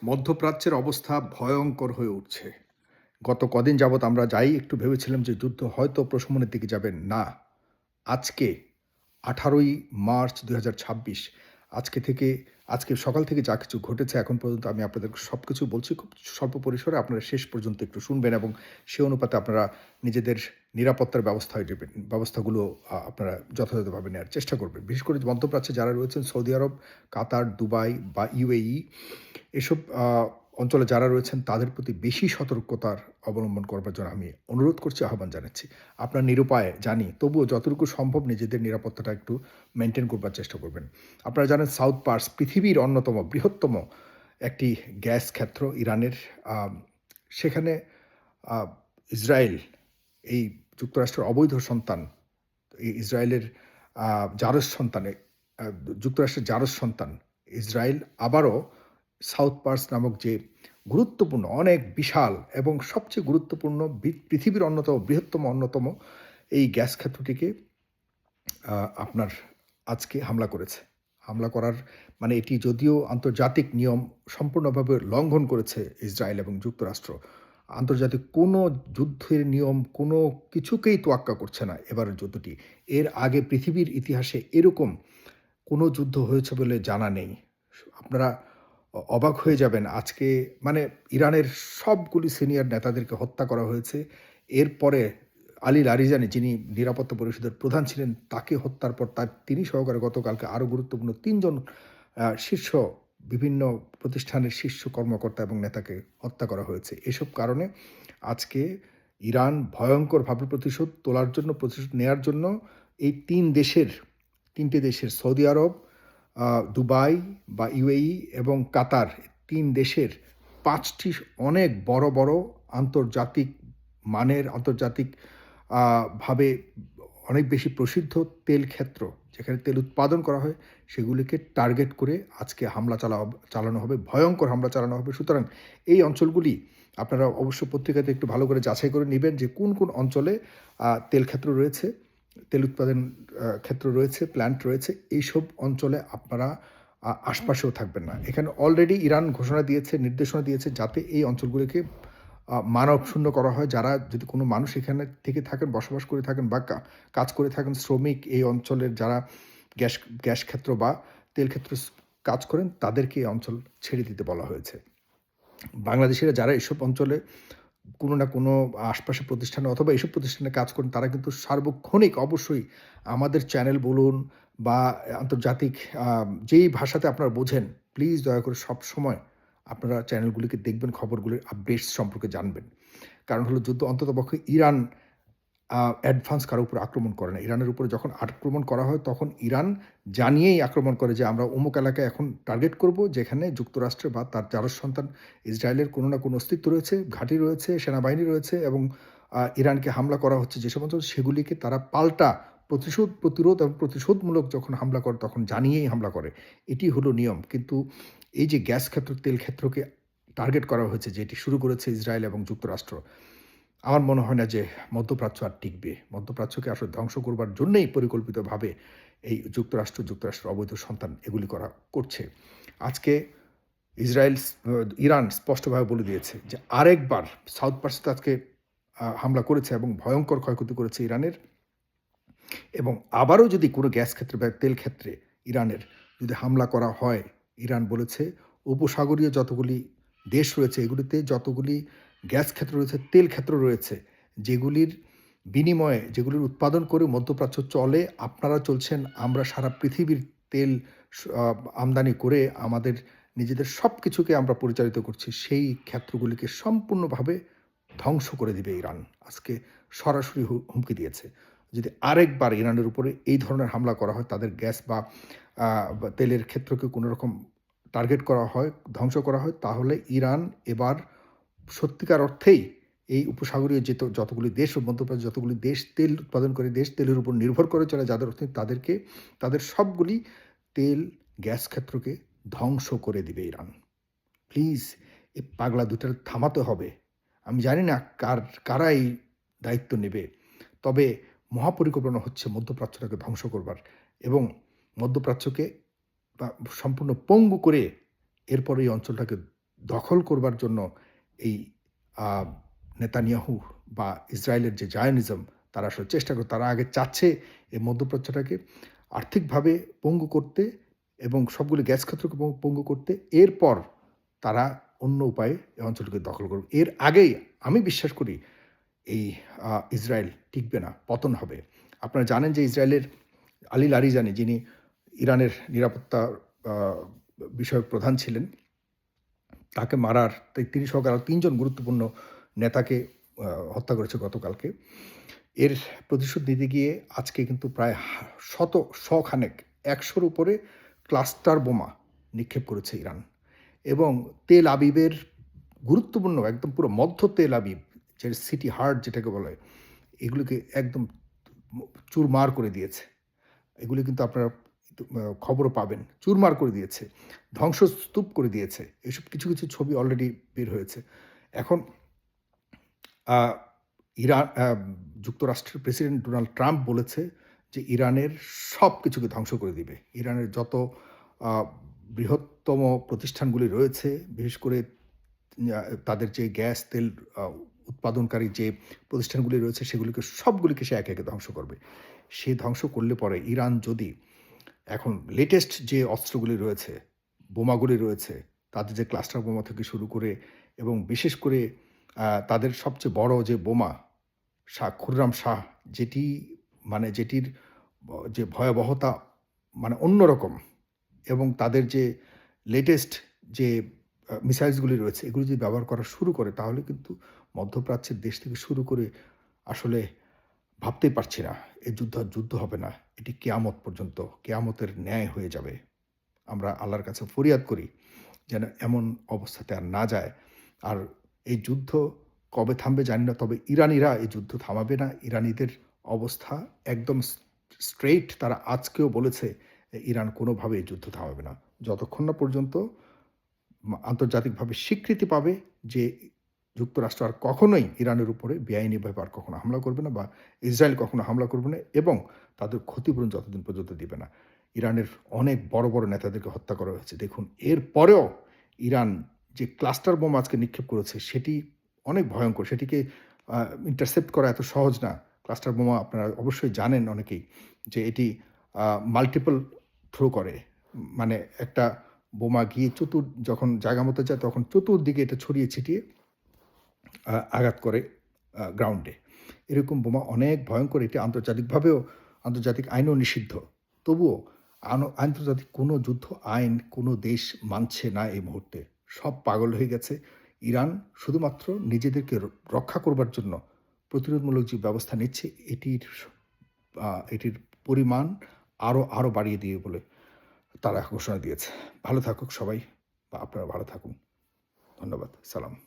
মধ্যপ্রাচ্যের অবস্থা ভয়ঙ্কর হয়ে উঠছে। গত কদিন যাবৎ আমরা যাই একটু ভেবেছিলাম যে যুদ্ধ হয়তো প্রশমনের দিকে যাবে। না। আজকে ১৮ই মার্চ ২০২৬ আজকে থেকে আজকে সকাল থেকে যা কিছু ঘটেছে এখন পর্যন্ত আমি আপনাদেরকে সবকিছু বলছি খুব স্বল্প পরিসরে। আপনারা শেষ পর্যন্ত একটু শুনবেন এবং সে অনুপাতে আপনারা নিজেদের নিরাপত্তার ব্যবস্থাগুলো আপনারা যথাযথভাবে নেয়ার চেষ্টা করবেন। বিশেষ করে মধ্যপ্রাচ্যে যারা রয়েছেন সৌদি আরব, কাতার, দুবাই বা UAE এসব অঞ্চলে যারা রয়েছেন তাদের প্রতি বেশি সতর্কতার অবলম্বন করবার জন্য আমি অনুরোধ করছি, আহ্বান জানাচ্ছি। আপনার নিরুপায় জানি, তবুও যতটুকু সম্ভব নিজেদের নিরাপত্তাটা একটু মেইনটেইন করবার চেষ্টা করবেন। আপনারা জানেন সাউথ পার্স পৃথিবীর অন্যতম বৃহত্তম একটি গ্যাস ক্ষেত্র ইরানের। আম সেখানে আ ইসরায়েল এই যুক্তরাষ্ট্রের অবৈধ সন্তান, ইসরায়েলের আ জারজ সন্তান, আ যুক্তরাষ্ট্রের জারজ সন্তান ইসরায়েল আবারও সাউথ পার্স নামক যে গুরুত্বপূর্ণ, অনেক বিশাল এবং সবচেয়ে গুরুত্বপূর্ণ পৃথিবীর অন্যতম এই গ্যাস ক্ষেত্রটিকে আ আপনার আজকে হামলা করেছে। হামলা করার মানে এটি যদিও আন্তর্জাতিক নিয়ম সম্পূর্ণভাবে লঙ্ঘন করেছে ইসরায়েল এবং যুক্তরাষ্ট্র। আন্তর্জাতিক কোনো যুদ্ধের নিয়ম কোনো কিছুকেই তোয়াক্কা করছে না এবারের যুদ্ধটি। এর আগে পৃথিবীর ইতিহাসে এরকম কোনো যুদ্ধ হয়েছে বলে জানা নেই। আপনারা অবাক হয়ে যাবেন আজকে, মানে ইরানের সবগুলি সিনিয়র নেতাদেরকে হত্যা করা হয়েছে। এরপরে আলী লারিজানি, যিনি নিরাপত্তা পরিষদের প্রধান ছিলেন, তাকে হত্যার পর তিনি সহকারে গতকালকে আরও গুরুত্বপূর্ণ ৩ জন শীর্ষ বিভিন্ন প্রতিষ্ঠানের শীর্ষ কর্মকর্তা এবং নেতাকে হত্যা করা হয়েছে। এসব কারণে আজকে ইরান ভয়ঙ্করভাবে প্রতিশোধ নেয়ার জন্য এই ৩টে দেশের সৌদি আরব, দুবাই বা UAE এবং কাতার, ৩ দেশের ৫টি অনেক বড় আন্তর্জাতিক আন্তর্জাতিক ভাবে অনেক বেশি প্রসিদ্ধ তেল ক্ষেত্র, যেখানে তেল উৎপাদন করা হয়, সেগুলিকে টার্গেট করে আজকে চালানো হবে, ভয়ঙ্কর হামলা চালানো হবে। সুতরাং এই অঞ্চলগুলি আপনারা অবশ্য পত্রিকাতে একটু ভালো করে যাচাই করে নিবেন যে কোন অঞ্চলে তেল ক্ষেত্র রয়েছে, তেল উৎপাদন ক্ষেত্র রয়েছে, প্ল্যান্ট রয়েছে। এইসব অঞ্চলে আপনারা আশপাশেও থাকবেন না। এখানে অলরেডি ইরান নির্দেশনা দিয়েছে যাতে এই অঞ্চলগুলিকে মানবশূন্য করা হয়। যারা যদি কোনো মানুষ এখানে থেকে থাকেন, বসবাস করে থাকেন বা কাজ করে থাকেন, শ্রমিক এই অঞ্চলের যারা গ্যাস গ্যাস ক্ষেত্র বা তেল ক্ষেত্রে কাজ করেন, তাদেরকে এই অঞ্চল ছেড়ে দিতে বলা হয়েছে। বাংলাদেশিরা যারা এসব অঞ্চলে কোনো না কোনো আশপাশের প্রতিষ্ঠানে অথবা এইসব প্রতিষ্ঠানে কাজ করেন, তারা কিন্তু সার্বক্ষণিক অবশ্যই আমাদের চ্যানেল বলুন বা আন্তর্জাতিক যেই ভাষাতে আপনারা বোঝেন, প্লিজ দয়া করে সবসময় আপনারা চ্যানেলগুলিকে দেখবেন, খবরগুলির আপডেটস সম্পর্কে জানবেন। কারণ হলো যুদ্ধ অন্ততপক্ষে ইরান অ্যাডভান্স কারো উপর আক্রমণ করে না। ইরানের উপরে যখন আক্রমণ করা হয় তখন ইরান জানিয়েই আক্রমণ করে যে আমরা অমুক এলাকায় এখন টার্গেট করব, যেখানে যুক্তরাষ্ট্র বা তার জারজ সন্তান ইসরায়েলের কোনো না কোনো অস্তিত্ব রয়েছে, ঘাঁটি রয়েছে, সেনাবাহিনী রয়েছে এবং ইরানকে হামলা করা হচ্ছে যেসব অঞ্চল, সেগুলিকে তারা পাল্টা প্রতিরোধ এবং প্রতিশোধমূলক যখন হামলা করে তখন জানিয়েই হামলা করে। এটি হলো নিয়ম। কিন্তু এই যে গ্যাস ক্ষেত্র, তেল ক্ষেত্রকে টার্গেট করা হয়েছে, যেটি শুরু করেছে ইসরায়েল এবং যুক্তরাষ্ট্র, আমার মনে হয় না যে মধ্যপ্রাচ্য আর টিকবে। মধ্যপ্রাচ্যকে আসলে ধ্বংস করবার জন্যই পরিকল্পিতভাবে এই যুক্তরাষ্ট্রের অবৈধ সন্তান এগুলি করছে। আজকে ইরান স্পষ্টভাবে বলে দিয়েছে যে আরেকবার সাউথ পার্সে আজকে হামলা করেছে এবং ভয়ঙ্কর ক্ষয়ক্ষতি করেছে ইরানের। এবং আবারও যদি কোনো গ্যাস ক্ষেত্রে বা তেল ক্ষেত্রে ইরানের যদি হামলা করা হয়, ইরান বলেছে উপসাগরীয় যতগুলি দেশ রয়েছে এগুলিতে যতগুলি গ্যাস ক্ষেত্র রয়েছে, তেল ক্ষেত্র রয়েছে, যেগুলির বিনিময়ে, যেগুলির উৎপাদন করে মধ্যপ্রাচ্য চলে, আপনারা চলছেন, আমরা সারা পৃথিবীর তেল আমদানি করে আমাদের নিজেদের সব কিছুকে আমরা পরিচালিত করছি, সেই ক্ষেত্রগুলিকে সম্পূর্ণভাবে ধ্বংস করে দিবে ইরান। আজকে সরাসরি হুমকি দিয়েছে। যদি আরেকবার ইরানের উপরে এই ধরনের হামলা করা হয়, তাদের গ্যাস বা তেলের ক্ষেত্রকে কোনো রকম টার্গেট করা হয়, ধ্বংস করা হয়, তাহলে ইরান এবার সত্যিকার অর্থেই এই উপসাগরীয় যতগুলি দেশ ও মধ্যপ্রাচ্য যতগুলি দেশ তেল উৎপাদন করে, দেশ তেলের উপর নির্ভর করে চলে, যাদের অর্থনীতি, তাদের সবগুলি তেল গ্যাস ক্ষেত্রকে ধ্বংস করে দিবে ইরান। প্লিজ এই পাগলা দুটার থামাতে হবে। আমি জানি না কারা এই দায়িত্ব নেবে। তবে মহাপরিকল্পনা হচ্ছে মধ্যপ্রাচ্যটাকে ধ্বংস করবার এবং মধ্যপ্রাচ্যকে সম্পূর্ণ পঙ্গু করে এরপর এই অঞ্চলটাকে দখল করবার জন্য এই আ নেতানিয়াহু বা ইসরায়েলের যে জায়নিজম তারা আসলে চেষ্টা করে। তারা আগে চাচ্ছে এই মধ্যপ্রাচ্যটাকে আর্থিকভাবে পঙ্গু করতে এবং সবগুলো গ্যাস ক্ষেত্রকে পঙ্গু করতে। এরপর তারা অন্য উপায়ে এই অঞ্চলটিকে দখল করবে। এর আগেই আমি বিশ্বাস করি এই ইসরায়েল টিকবে না, পতন হবে। আপনারা জানেন যে ইসরায়েলের আলী লারিজানি যিনি ইরানের নিরাপত্তা আ বিষয়ক প্রধান ছিলেন, তাকে মারার তিনি সহ আরো ৩ জন গুরুত্বপূর্ণ নেতাকে হত্যা করেছে গতকালকে। এর প্রতিশোধ নিতে গিয়ে আজকে কিন্তু প্রায় শখানেক ১০০ র উপরে ক্লাস্টার বোমা নিক্ষেপ করেছে ইরান। এবং তেল আবিবের গুরুত্বপূর্ণ একদম পুরো মধ্য তেল আবিব যে সিটি হার্ট যেটাকে বলা হয়, এগুলোকে একদম চুরমার করে দিয়েছে। এগুলি কিন্তু আপনারা খবরও পাবেন। চুরমার করে দিয়েছে। ধ্বংসস্তূপ করে দিয়েছে। এসব কিছু, কিছু ছবি অলরেডি বের হয়েছে। এখন আ ইরান যুক্তরাষ্ট্রের প্রেসিডেন্ট ডোনাল্ড ট্রাম্প বলেছে যে ইরানের সবকিছুকে ধ্বংস করে দিবে। ইরানের যত আ বৃহত্তম প্রতিষ্ঠানগুলি রয়েছে, বিশেষ করে আ তাদের যে গ্যাস, তেল আ উৎপাদনকারী যে প্রতিষ্ঠানগুলি রয়েছে সেগুলিকে সবগুলিকে সে একে, একে ধ্বংস করবে। সে ধ্বংস করলে পরে ইরান যদি এখন লেটেস্ট যে অস্ত্রগুলি রয়েছে, বোমাগুলি রয়েছে, তাদের যে ক্লাস্টার বোমা থেকে শুরু করে এবং বিশেষ করে তাদের সবচেয়ে বড় যে বোমা খুররাম শাহ যেটি মানে যেটির যে ভয়াবহতা মানে অন্যরকম এবং তাদের যে লেটেস্ট যে মিসাইলসগুলি রয়েছে এগুলো যদি ব্যবহার করা শুরু করে তাহলে কিন্তু মধ্যপ্রাচ্যের দেশ থেকে শুরু করে আসলে ভাবতেই পারছি না এই যুদ্ধ হবে না। এটি কেয়ামত পর্যন্ত কেয়ামতের ন্যায় হয়ে যাবে। আমরা আল্লাহর কাছে ফরিয়াদ করি যেন এমন অবস্থাতে আর না যায়। আর এই যুদ্ধ কবে থামবে জানি না। তবে ইরানিরা এই যুদ্ধ থামাবে না। ইরানিদের অবস্থা একদম স্ট্রেইট তারা আজকেও বলেছে ইরান কোনোভাবে এই যুদ্ধ থামাবে না। যতক্ষণ না পর্যন্ত আন্তর্জাতিকভাবে স্বীকৃতি পাবে যে যুক্তরাষ্ট্র আর কখনোই ইরানের উপরে বেআইনিভাবে আর কখনো হামলা করবে না বা ইসরায়েল কখনো হামলা করবে না এবং তাদের ক্ষতিপূরণ যতদিন পর্যন্ত দিবে না। ইরানের অনেক বড়, বড় নেতাদেরকে হত্যা করা হয়েছে। দেখুন এরপরেও ইরান যে ক্লাস্টার বোম আজকে নিক্ষেপ করেছে সেটি অনেক ভয়ংকর। সেটিকে আ ইন্টারসেপ্ট করা এত সহজ না। ক্লাস্টার বোমা আপনারা অবশ্যই জানেন অনেকেই যে এটি আ মাল্টিপল থ্রো করে। মানে একটা বোমা গিয়ে যখন জায়গা মতো যায় তখন চতুর্দিকে এটা ছড়িয়ে ছিটিয়ে আঘাত করে গ্রাউন্ডে। এরকম বোমা অনেক ভয়ংকর। এটি আন্তর্জাতিক আইনেও নিষিদ্ধ। তবুও আন্তর্জাতিক কোনো যুদ্ধ আইন কোনো দেশ মানছে না এই মুহূর্তে। সব পাগল হয়ে গেছে। ইরান শুধুমাত্র নিজেদেরকে রক্ষা করবার জন্য প্রতিরোধমূলক যে ব্যবস্থা নিচ্ছে এটির পরিমাণ আরো বাড়িয়ে দিয়ে বলে তারা ঘোষণা দিয়েছে। ভালো থাকুক সবাই বা আপনারা ভালো থাকুন। ধন্যবাদ। সালাম।